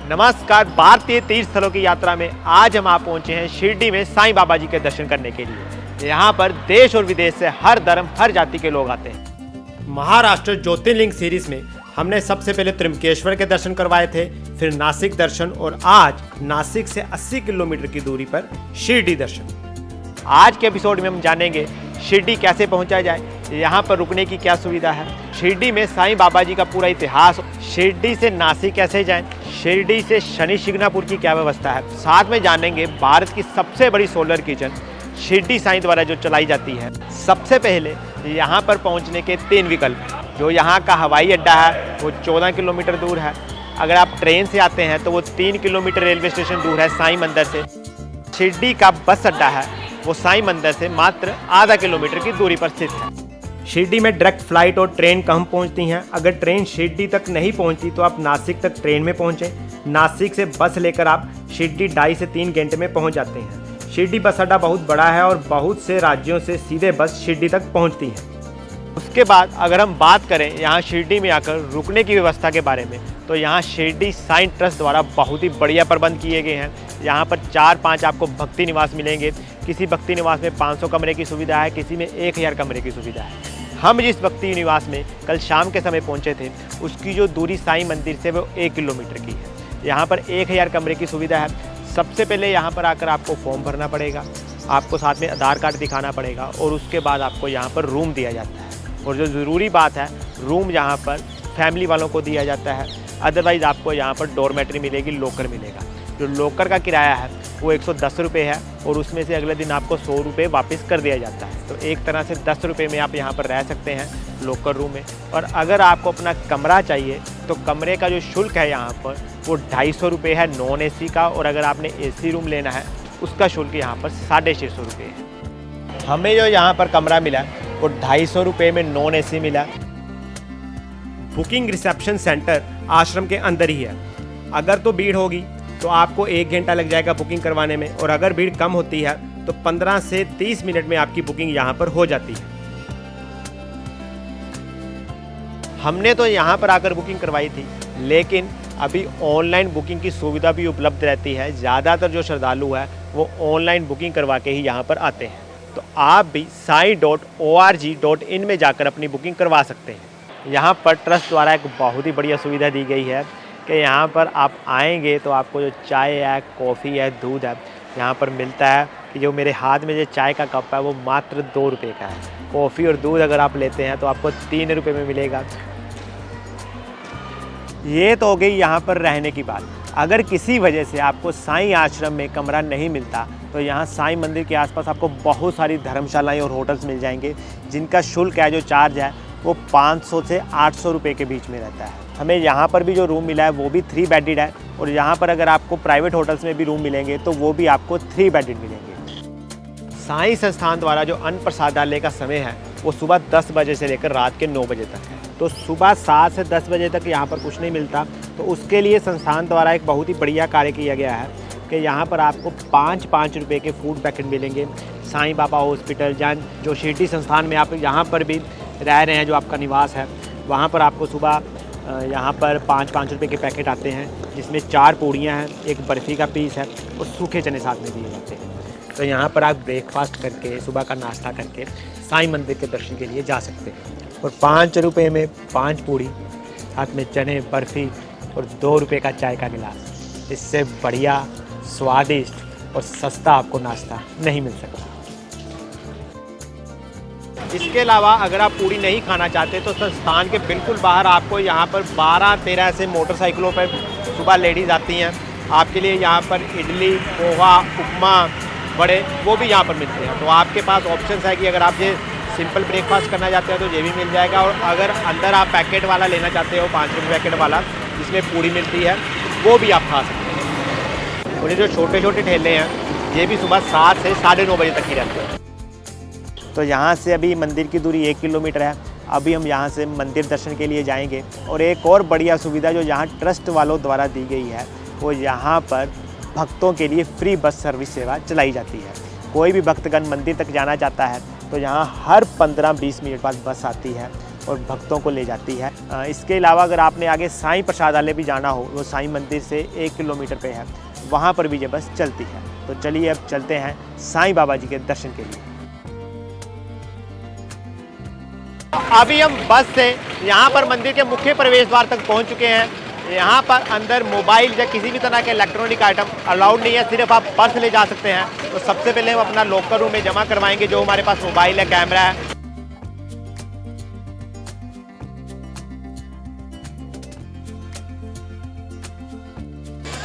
नमस्कार। भारतीय तीर्थ स्थलों की यात्रा में आज हम आप पहुंचे हैं शिरडी में साईं बाबा जी के दर्शन करने के लिए। यहाँ पर देश और विदेश से हर धर्म हर जाति के लोग आते हैं। महाराष्ट्र ज्योतिर्लिंग सीरीज में हमने सबसे पहले त्र्यंबकेश्वर के दर्शन करवाए थे, फिर नासिक दर्शन और आज नासिक से 80 किलोमीटर की दूरी पर शिरडी दर्शन। आज के एपिसोड में हम जानेंगे शिरडी कैसे पहुंचा जाए, यहाँ पर रुकने की क्या सुविधा है, शिरडी में साईं बाबा जी का पूरा इतिहास, शिरडी से नासिक कैसे जाएं, शिरडी से शनि शिंगणापुर की क्या व्यवस्था है। साथ में जानेंगे भारत की सबसे बड़ी सोलर किचन शिरडी साईं द्वारा जो चलाई जाती है। सबसे पहले यहाँ पर पहुँचने के 3 विकल्प हैं। जो यहाँ का हवाई अड्डा है वो 14 किलोमीटर दूर है। अगर आप ट्रेन से आते हैं तो वो 3 किलोमीटर रेलवे स्टेशन दूर है साईं मंदिर से। शिरडी का बस अड्डा है वो साईं मंदिर से मात्र आधा किलोमीटर की दूरी पर स्थित है। शिरडी में डायरेक्ट फ्लाइट और ट्रेन कहाँ पहुंचती हैं। अगर ट्रेन शिरडी तक नहीं पहुंचती तो आप नासिक तक ट्रेन में पहुंचें। नासिक से बस लेकर आप शिरडी 2.5 से 3 घंटे में पहुंच जाते हैं। शिरडी बस अड्डा बहुत बड़ा है और बहुत से राज्यों से सीधे बस शिरडी तक पहुंचती हैं। उसके बाद अगर हम बात करें यहाँ शिरडी में आकर रुकने की व्यवस्था के बारे में, तो यहाँ शिरडी साईं ट्रस्ट द्वारा बहुत ही बढ़िया प्रबंध किए गए हैं। यहाँ पर 4-5 आपको भक्ति निवास मिलेंगे। किसी भक्ति निवास में 500 कमरे की सुविधा है, किसी में 1000 कमरे की सुविधा है। हम जिस भक्ति निवास में कल शाम के समय पहुँचे थे उसकी जो दूरी साईं मंदिर से वो 1 किलोमीटर की है। यहाँ पर 1000 कमरे की सुविधा है। सबसे पहले यहाँ पर आकर आपको फॉर्म भरना पड़ेगा, आपको साथ में आधार कार्ड दिखाना पड़ेगा और उसके बाद आपको यहाँ पर रूम दिया जाता है। और जो ज़रूरी बात है, रूम यहाँ पर फैमिली वालों को दिया जाता है। अदरवाइज़ आपको यहाँ पर डॉर्मेट्री मिलेगी, लॉकर मिलेगा। जो लॉकर का किराया है वो 110 रुपये है और उसमें से अगले दिन आपको 100 रुपये वापस कर दिया जाता है। तो एक तरह से 10 रुपये में आप यहाँ पर रह सकते हैं लॉकर रूम में। और अगर आपको अपना कमरा चाहिए तो कमरे का जो शुल्क है यहाँ पर वो 250 रुपये है नॉन AC का, और अगर आपने AC रूम लेना है उसका शुल्क यहाँ पर 650 रुपये है। हमें जो यहाँ पर कमरा मिला वो 250 रुपये में नॉन AC मिला। बुकिंग रिसेप्शन सेंटर आश्रम के अंदर ही है। अगर तो भीड़ होगी तो आपको 1 घंटा लग जाएगा बुकिंग करवाने में, और अगर भीड़ कम होती है तो 15 से 30 मिनट में आपकी बुकिंग यहाँ पर हो जाती है। हमने तो यहाँ पर आकर बुकिंग करवाई थी, लेकिन अभी ऑनलाइन बुकिंग की सुविधा भी उपलब्ध रहती है। ज़्यादातर जो श्रद्धालु है वो ऑनलाइन बुकिंग करवा के ही यहाँ पर आते हैं। तो आप भी sai.org.in में जाकर अपनी बुकिंग करवा सकते हैं। यहाँ पर ट्रस्ट द्वारा एक बहुत ही बढ़िया सुविधा दी गई है कि यहाँ पर आप आएंगे तो आपको जो चाय है, कॉफ़ी है, दूध है यहाँ पर मिलता है। कि जो मेरे हाथ में जो चाय का कप है वो मात्र 2 रुपये का है। कॉफ़ी और दूध अगर आप लेते हैं तो आपको 3 रुपये में मिलेगा। ये तो हो गई यहाँ पर रहने की बात। अगर किसी वजह से आपको साईं आश्रम में कमरा नहीं मिलता तो यहाँ साईं मंदिर के आसपास आपको बहुत सारी धर्मशालाएँ और होटल्स मिल जाएंगे, जिनका शुल्क है, जो चार्ज है वो 500 से 800 रुपये के बीच में रहता है। हमें यहाँ पर भी जो रूम मिला है वो भी 3 बेडेड है, और यहाँ पर अगर आपको प्राइवेट होटल्स में भी रूम मिलेंगे तो वो भी आपको 3 बेडेड मिलेंगे। साईं संस्थान द्वारा जो अन्न प्रसादालय का समय है वो सुबह 10 बजे से लेकर रात के 9 बजे तक है। तो सुबह 7 से 10 बजे तक यहाँ पर कुछ नहीं मिलता, तो उसके लिए संस्थान द्वारा एक बहुत ही बढ़िया कार्य किया गया है कि यहाँ पर आपको 5-5 रुपये के फूड पैकेट मिलेंगे। साईं बाबा हॉस्पिटल जो शिरडी संस्थान में आप यहाँ पर भी रह रहे हैं, जो आपका निवास है, वहाँ पर आपको सुबह यहाँ पर 5-5 रुपये के पैकेट आते हैं, जिसमें 4 पूड़ियाँ हैं, 1 बर्फ़ी का पीस है और सूखे चने साथ में दिए जाते हैं। तो यहाँ पर आप ब्रेकफास्ट करके, सुबह का नाश्ता करके साईं मंदिर के दर्शन के लिए जा सकते हैं। और 5 रुपये में 5 पूड़ी, साथ में चने, बर्फ़ी और 2 रुपये का चाय का गिलास। इससे बढ़िया, स्वादिष्ट और सस्ता आपको नाश्ता नहीं मिल सकता। इसके अलावा अगर आप पूड़ी नहीं खाना चाहते तो संस्थान के बिल्कुल बाहर आपको यहाँ पर 12-13 ऐसे मोटरसाइकिलों पर सुबह लेडीज़ आती हैं। आपके लिए यहाँ पर इडली, पोहा, उपमा, बड़े वो भी यहाँ पर मिलते हैं। तो आपके पास ऑप्शन है कि अगर आप ये सिंपल ब्रेकफास्ट करना चाहते हो तो ये भी मिल जाएगा, और अगर अंदर आप पैकेट वाला लेना चाहते हो 5 रुपये पैकेट वाला जिसमें पूड़ी मिलती है वो भी आप खा सकते हैं। और ये जो छोटे छोटे ठेले हैं ये भी सुबह 7 से 9:30 बजे तक ही रहते हैं। तो यहाँ से अभी मंदिर की दूरी 1 किलोमीटर है। अभी हम यहाँ से मंदिर दर्शन के लिए जाएंगे। और एक और बढ़िया सुविधा जो यहाँ ट्रस्ट वालों द्वारा दी गई है वो यहाँ पर भक्तों के लिए फ्री बस सर्विस सेवा चलाई जाती है। कोई भी भक्तगण मंदिर तक जाना चाहता है तो यहाँ हर 15-20 मिनट बाद बस आती है और भक्तों को ले जाती है। इसके अलावा अगर आपने आगे साईं प्रसादालय भी जाना हो, वो साईं मंदिर से 1 किलोमीटर पे है, वहाँ पर भी ये बस चलती है। तो चलिए अब चलते हैं साईं बाबा जी के दर्शन के लिए। अभी हम बस से यहाँ पर मंदिर के मुख्य प्रवेश द्वार तक पहुँच चुके हैं। यहाँ पर अंदर मोबाइल या किसी भी तरह के इलेक्ट्रॉनिक आइटम अलाउड नहीं है, सिर्फ आप पर्स ले जा सकते हैं। तो सबसे पहले हम अपना लॉकर रूम में जमा करवाएंगे जो हमारे पास मोबाइल है, कैमरा है।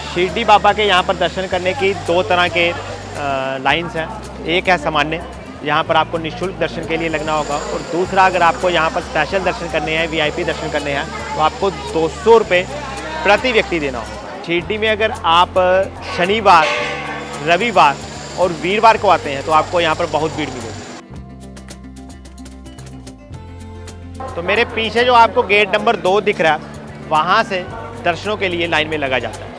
शिरडी बाबा के यहाँ पर दर्शन करने की 2 तरह के लाइन्स हैं। एक है सामान्य, यहाँ पर आपको निःशुल्क दर्शन के लिए लगना होगा, और दूसरा अगर आपको यहाँ पर स्पेशल दर्शन करने हैं, वीआईपी दर्शन करने हैं, तो आपको 200 रुपये प्रति व्यक्ति देना होगा। शिरडी में अगर आप शनिवार, रविवार और वीरवार को आते हैं तो आपको यहाँ पर बहुत भीड़ मिलेगी। तो मेरे पीछे जो आपको गेट नंबर 2 दिख रहा है, वहाँ से दर्शनों के लिए लाइन में लगा जाता है।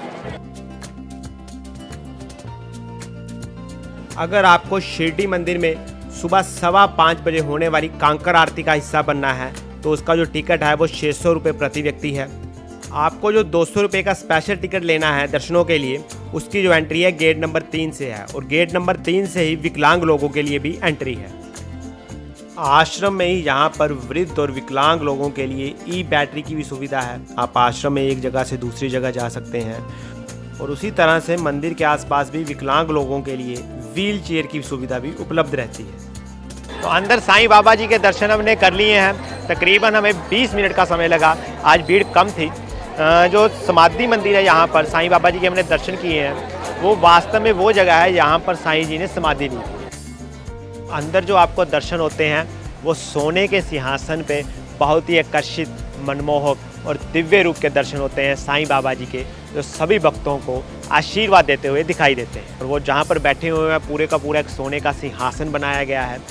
अगर आपको शिरडी मंदिर में सुबह 5:15 बजे होने वाली कांकर आरती का हिस्सा बनना है तो उसका जो टिकट है वो 600 रुपये प्रति व्यक्ति है। आपको जो 200 रुपये का स्पेशल टिकट लेना है दर्शनों के लिए, उसकी जो एंट्री है गेट नंबर 3 से है, और गेट नंबर 3 से ही विकलांग लोगों के लिए भी एंट्री है। आश्रम में ही यहाँ पर वृद्ध और विकलांग लोगों के लिए ई बैटरी की भी सुविधा है। आप आश्रम में एक जगह से दूसरी जगह जा सकते हैं, और उसी तरह से मंदिर के आसपास भी विकलांग लोगों के लिए व्हील चेयर की सुविधा भी उपलब्ध रहती है। तो अंदर साईं बाबा जी के दर्शन हमने कर लिए हैं। तकरीबन हमें 20 मिनट का समय लगा, आज भीड़ कम थी। जो समाधि मंदिर है यहाँ पर साईं बाबा जी के हमने दर्शन किए हैं, वो वास्तव में वो जगह है यहाँ पर साईं जी ने समाधि ली थी। अंदर जो आपको दर्शन होते हैं वो सोने के सिंहासन पे बहुत ही आकर्षित, मनमोहक और दिव्य रूप के दर्शन होते हैं साईं बाबा जी के, जो सभी भक्तों को आशीर्वाद देते हुए दिखाई देते हैं। और वो जहाँ पर बैठे हुए हैं पूरे का पूरा एक सोने का सिंहासन बनाया गया है।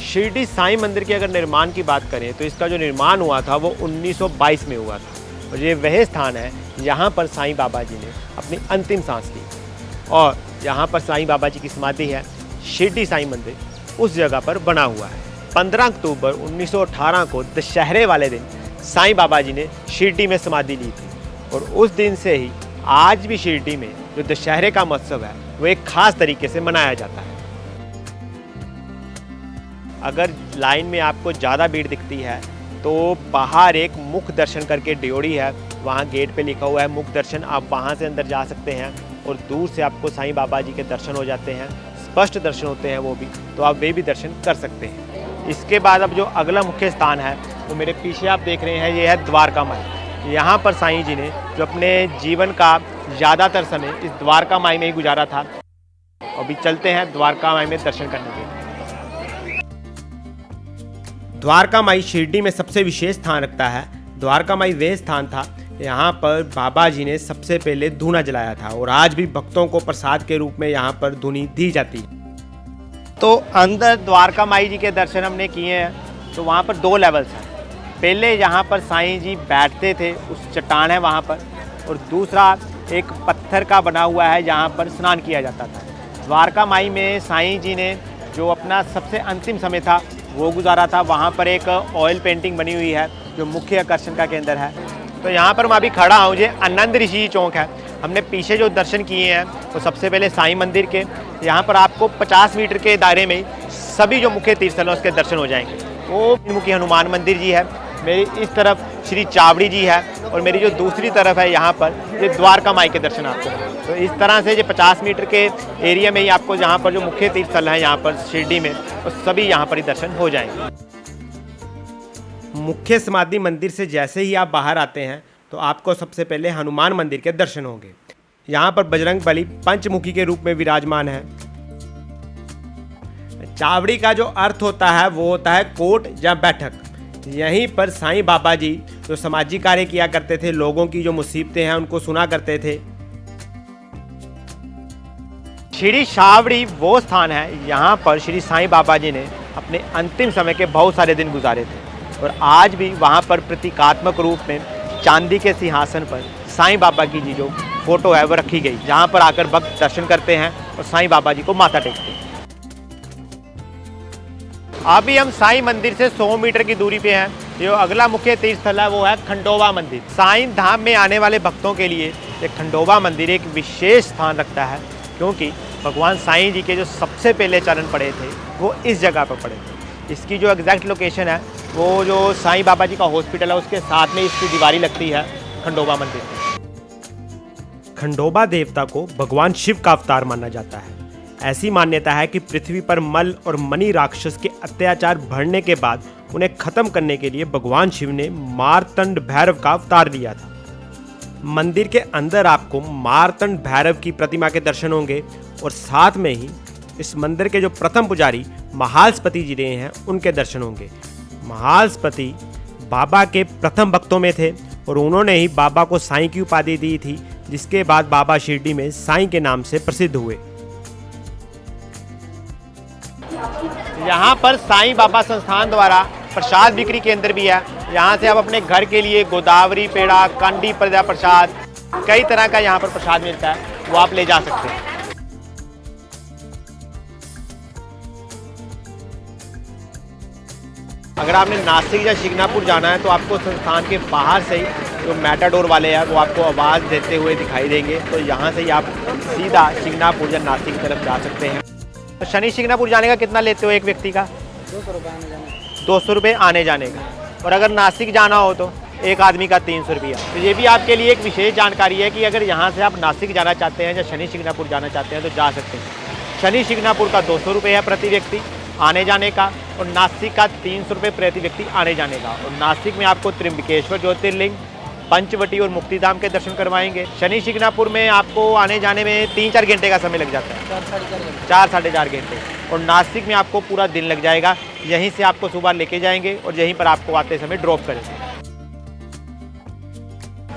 शिरडी साईं मंदिर के अगर निर्माण की बात करें तो इसका जो निर्माण हुआ था वो 1922 में हुआ था, और ये वह स्थान है यहाँ पर साईं बाबा जी ने अपनी अंतिम सांस ली, और यहाँ पर साईं बाबा जी की समाधि है। शिरडी साईं मंदिर उस जगह पर बना हुआ है। 15 अक्टूबर 1918 को दशहरे वाले दिन साईं बाबा जी ने शिरडी में समाधि ली थी, और उस दिन से ही आज भी शिरडी में जो दशहरे का महोत्सव है वो एक खास तरीके से मनाया जाता है। अगर लाइन में आपको ज़्यादा भीड़ दिखती है तो बाहर एक मुख दर्शन करके ड्योढ़ी है, वहाँ गेट पे लिखा हुआ है मुख दर्शन, आप वहाँ से अंदर जा सकते हैं और दूर से आपको साईं बाबा जी के दर्शन हो जाते हैं। स्पष्ट दर्शन होते हैं वो भी, तो आप वे भी दर्शन कर सकते हैं। इसके बाद अब जो अगला मुख्य स्थान है वो मेरे पीछे आप देख रहे हैं, ये है द्वारका माई। यहाँ पर साईं जी ने जो अपने जीवन का ज़्यादातर समय इस द्वारका माई में ही गुजारा था। अभी चलते हैं द्वारका माई में दर्शन करने के लिए। द्वारका माई शिरडी में सबसे विशेष स्थान रखता है। द्वारका माई वह स्थान था यहाँ पर बाबा जी ने सबसे पहले धूना जलाया था, और आज भी भक्तों को प्रसाद के रूप में यहाँ पर धुनी दी जाती है। तो अंदर द्वारका माई जी के दर्शन हमने किए हैं। तो वहाँ पर 2 लेवल्स हैं। पहले यहाँ पर साईं जी बैठते थे, उस चट्टान है वहाँ पर, और दूसरा एक पत्थर का बना हुआ है जहाँ पर स्नान किया जाता था। द्वारका माई में साईं जी ने जो अपना सबसे अंतिम समय था वो गुजारा था। वहाँ पर एक ऑयल पेंटिंग बनी हुई है जो मुख्य आकर्षण का केंद्र है। तो यहाँ पर मैं अभी खड़ा हूँ, ये आनंद ऋषि चौक है। हमने पीछे जो दर्शन किए हैं तो सबसे पहले साईं मंदिर के, यहाँ पर आपको 50 मीटर के दायरे में सभी जो मुख्य तीर्थस्थल हैं उसके दर्शन हो जाएंगे। वो मुख्य हनुमान मंदिर जी है, मेरी इस तरफ श्री चावड़ी जी है, और मेरी जो दूसरी तरफ है यहाँ पर ये द्वारका माई के दर्शन आपको। तो इस तरह से ये 50 मीटर के एरिया में ही आपको जहाँ पर जो मुख्य तीर्थस्थल हैं यहाँ पर शिरडी में, तो सभी यहाँ पर ही दर्शन हो जाएंगे। मुख्य समाधि मंदिर से जैसे ही आप बाहर आते हैं तो आपको सबसे पहले हनुमान मंदिर के दर्शन होंगे। यहाँ पर बजरंग बली पंचमुखी के रूप में विराजमान है। चावड़ी का जो अर्थ होता है वो होता है कोट या बैठक। यहीं पर साईं बाबा जी जो सामाजिक कार्य किया करते थे, लोगों की जो मुसीबतें हैं उनको सुना करते थे। श्री चावड़ी वो स्थान है यहाँ पर श्री साईं बाबा जी ने अपने अंतिम समय के बहुत सारे दिन गुजारे थे, और आज भी वहाँ पर प्रतीकात्मक रूप में चांदी के सिंहासन पर साईं बाबा की जी जो फोटो है वो रखी गई, जहाँ पर आकर भक्त दर्शन करते हैं और साईं बाबा जी को माथा टेकते हैं। अभी हम साईं मंदिर से 100 मीटर की दूरी पे हैं। जो अगला मुख्य तीर्थ स्थल है वो है खंडोबा मंदिर। साईं धाम में आने वाले भक्तों के लिए ये खंडोबा मंदिर एक विशेष स्थान रखता है, क्योंकि भगवान साईं जी के जो सबसे पहले चरण पड़े थे वो इस जगह पर पड़े थे। इसकी जो एग्जैक्ट लोकेशन है वो जो साईं बाबा जी का हॉस्पिटल है उसके साथ में इसकी दीवारी लगती है खंडोबा मंदिर की। खंडोबा देवता को भगवान शिव का अवतार माना जाता है। ऐसी मान्यता है कि पृथ्वी पर मल और मणि राक्षस के अत्याचार बढ़ने के बाद उन्हें खत्म करने के लिए भगवान शिव ने मारतंड भैरव का अवतार लिया था। मंदिर के अंदर आपको मारतंड भैरव की प्रतिमा के दर्शन होंगे और साथ में ही इस मंदिर के जो प्रथम पुजारी महालस्पति जी रहे हैं उनके दर्शन होंगे। महालस्पति बाबा के प्रथम भक्तों में थे और उन्होंने ही बाबा को साईं की उपाधि दी थी, जिसके बाद बाबा शिरडी में साईं के नाम से प्रसिद्ध हुए। यहाँ पर साईं बाबा संस्थान द्वारा प्रसाद बिक्री केंद्र भी है। यहाँ से आप अपने घर के लिए गोदावरी पेड़ा, कांडी प्रदा प्रसाद, कई तरह का यहाँ पर प्रसाद मिलता है, वो आप ले जा सकते हैं। अगर आपने नासिक या शिंगणापुर जाना है तो आपको संस्थान के बाहर से ही जो मैटाडोर वाले हैं वो आपको आवाज़ देते हुए दिखाई देंगे, तो यहाँ से ही आप सीधा शिंगणापुर या नासिक की तरफ जा सकते हैं। तो शनि शिंगणापुर जाने का कितना लेते हो एक व्यक्ति का? 200 रुपये आने जाने का। और अगर नासिक जाना हो तो एक आदमी का 300 रुपया। तो ये भी आपके लिए एक विशेष जानकारी है कि अगर यहाँ से आप नासिक जाना चाहते हैं या शनि शिंगणापुर जाना चाहते हैं तो जा सकते हैं। शनि शिंगणापुर का 200 रुपये है प्रति व्यक्ति आने जाने का, और नासिक का 300 रुपये प्रति व्यक्ति आने जाने का। और नासिक में आपको त्र्यंबकेश्वर ज्योतिर्लिंग, पंचवटी और मुक्तिधाम के दर्शन करवाएंगे। शनि शिंगणापुर में आपको आने जाने में 3-4 घंटे का समय लग जाता है, 4-4.5 घंटे। और नासिक में आपको पूरा दिन लग जाएगा। यहीं से आपको सुबह लेके जाएंगे और यहीं पर आपको आते समय ड्रॉप करेंगे।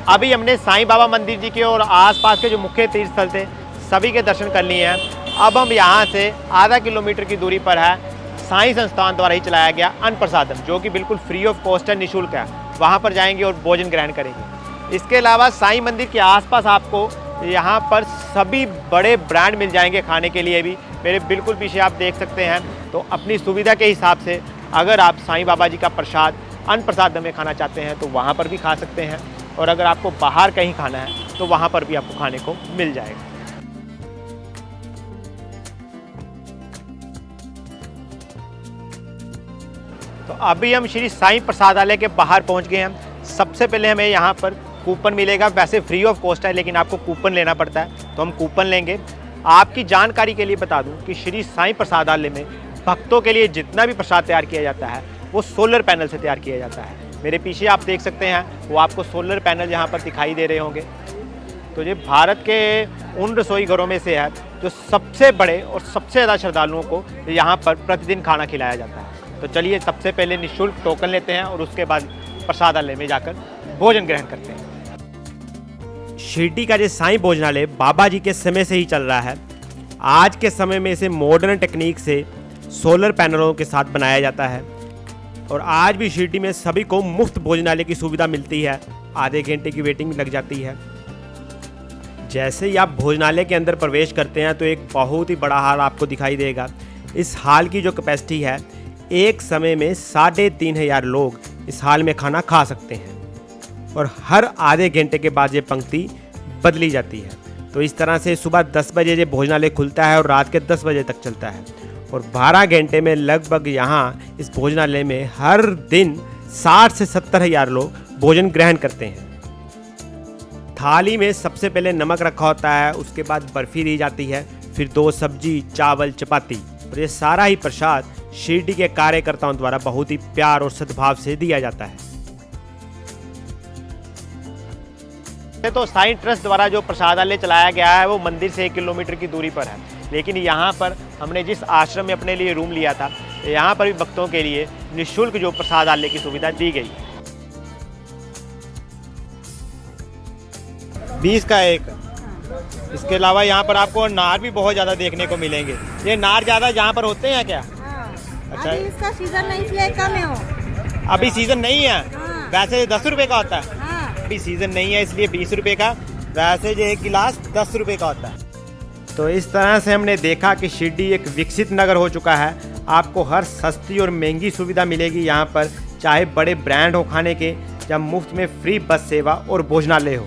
अभी हमने साईं बाबा मंदिर जी के और आसपास के जो मुख्य तीर्थ स्थल थे सभी के दर्शन कर लिए हैं। अब हम यहाँ से आधा किलोमीटर की दूरी पर है साईं संस्थान द्वारा ही चलाया गया अन्न प्रसादम, जो कि बिल्कुल फ्री ऑफ कॉस्ट है, निःशुल्क है। वहाँ पर जाएंगे और भोजन ग्रहण करेंगे। इसके अलावा साईं मंदिर के आसपास आपको यहाँ पर सभी बड़े ब्रांड मिल जाएंगे खाने के लिए भी। मेरे बिल्कुल पीछे आप देख सकते हैं। तो अपनी सुविधा के हिसाब से अगर आप साईं बाबा जी का प्रसाद अन्न प्रसादम में खाना चाहते हैं तो वहाँ पर भी खा सकते हैं, और अगर आपको बाहर कहीं खाना है तो वहाँ पर भी आपको खाने को मिल जाएगा। तो अभी हम श्री साईं प्रसादालय के बाहर पहुंच गए हैं। सबसे पहले हमें यहाँ पर कूपन मिलेगा। वैसे फ्री ऑफ कॉस्ट है लेकिन आपको कूपन लेना पड़ता है, तो हम कूपन लेंगे। आपकी जानकारी के लिए बता दूं कि श्री साईं प्रसादालय में भक्तों के लिए जितना भी प्रसाद तैयार किया जाता है वो सोलर पैनल से तैयार किया जाता है। मेरे पीछे आप देख सकते हैं वो आपको सोलर पैनल यहाँ पर दिखाई दे रहे होंगे। तो ये भारत के उन रसोई घरों में से है जो सबसे बड़े और सबसे ज़्यादा श्रद्धालुओं को यहाँ पर प्रतिदिन खाना खिलाया जाता है। तो चलिए सबसे पहले निःशुल्क टोकन लेते हैं और उसके बाद प्रसादालय में जाकर भोजन ग्रहण करते हैं। शिरडी का ये साईं भोजनालय बाबा जी के समय से ही चल रहा है। आज के समय में इसे मॉडर्न टेक्निक से सोलर पैनलों के साथ बनाया जाता है, और आज भी शिरडी में सभी को मुफ्त भोजनालय की सुविधा मिलती है। आधे घंटे की वेटिंग लग जाती है। जैसे ही आप भोजनालय के अंदर प्रवेश करते हैं तो एक बहुत ही बड़ा हॉल आपको दिखाई देगा। इस हॉल की जो कैपेसिटी है, एक समय में 3500 लोग इस हॉल में खाना खा सकते हैं, और हर आधे घंटे के बाद ये पंक्ति बदली जाती है। तो इस तरह से सुबह 10 बजे ये भोजनालय खुलता है और रात के 10 बजे तक चलता है, और 12 घंटे में लगभग यहाँ इस भोजनालय में हर दिन 60 से 70 हज़ार लोग भोजन ग्रहण करते हैं। थाली में सबसे पहले नमक रखा होता है, उसके बाद बर्फी दी जाती है, फिर 2 सब्जी, चावल, चपाती, और ये सारा ही प्रसाद शिरडी के कार्यकर्ताओं द्वारा बहुत ही प्यार और सद्भाव से दिया जाता है। तो साईं ट्रस्ट द्वारा जो प्रसादालय चलाया गया है वो मंदिर से 1 किलोमीटर की दूरी पर है, लेकिन यहाँ पर हमने जिस आश्रम में अपने लिए रूम लिया था, यहाँ पर भी भक्तों के लिए निःशुल्क जो प्रसादालय की सुविधा दी गई। 20 का एक। इसके अलावा यहाँ पर आपको नार भी बहुत ज़्यादा देखने को मिलेंगे। ये नार ज़्यादा यहाँ पर होते हैं क्या? अच्छा, अभी इसका सीजन नहीं, इसलिए कम है वो। अभी सीजन नहीं है। हाँ। वैसे 10 रुपए का होता है। हाँ। अभी सीजन नहीं है इसलिए 20 रुपए का। वैसे जो एक गिलास 10 रुपए का होता है। तो इस तरह से हमने देखा कि शिरडी एक विकसित नगर हो चुका है। आपको हर सस्ती और महंगी सुविधा मिलेगी यहाँ पर, चाहे बड़े ब्रांड हो खाने के या मुफ्त में फ्री बस सेवा और भोजनालय हो।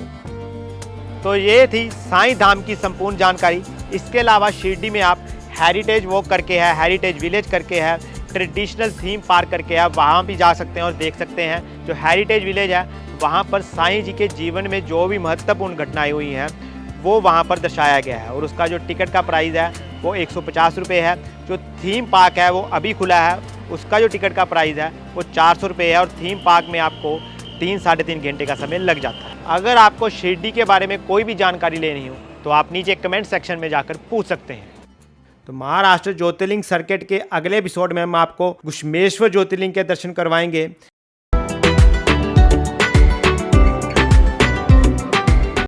तो ये थी साईं धाम की संपूर्ण जानकारी। इसके अलावा शिरडी में आप हेरिटेज वॉक करके है, हेरिटेज विलेज करके है, ट्रेडिशनल थीम पार्क करके है, वहाँ भी जा सकते हैं और देख सकते हैं। जो हेरिटेज विलेज है वहाँ पर साईं जी के जीवन में जो भी महत्वपूर्ण घटनाएं हुई हैं वो वहाँ पर दर्शाया गया है और उसका जो टिकट का प्राइस है वो 150 रुपये है। जो थीम पार्क है वो अभी खुला है, उसका जो टिकट का प्राइस है वो 400 रुपये है और थीम पार्क में आपको 3-3.5 घंटे का समय लग जाता है। अगर आपको शिरडी के बारे में कोई भी जानकारी लेनी हो तो आप नीचे कमेंट सेक्शन में जाकर पूछ सकते हैं। तो महाराष्ट्र ज्योतिर्लिंग सर्किट के अगले एपिसोड में हम आपको घुश्मेश्वर ज्योतिर्लिंग के दर्शन करवाएंगे,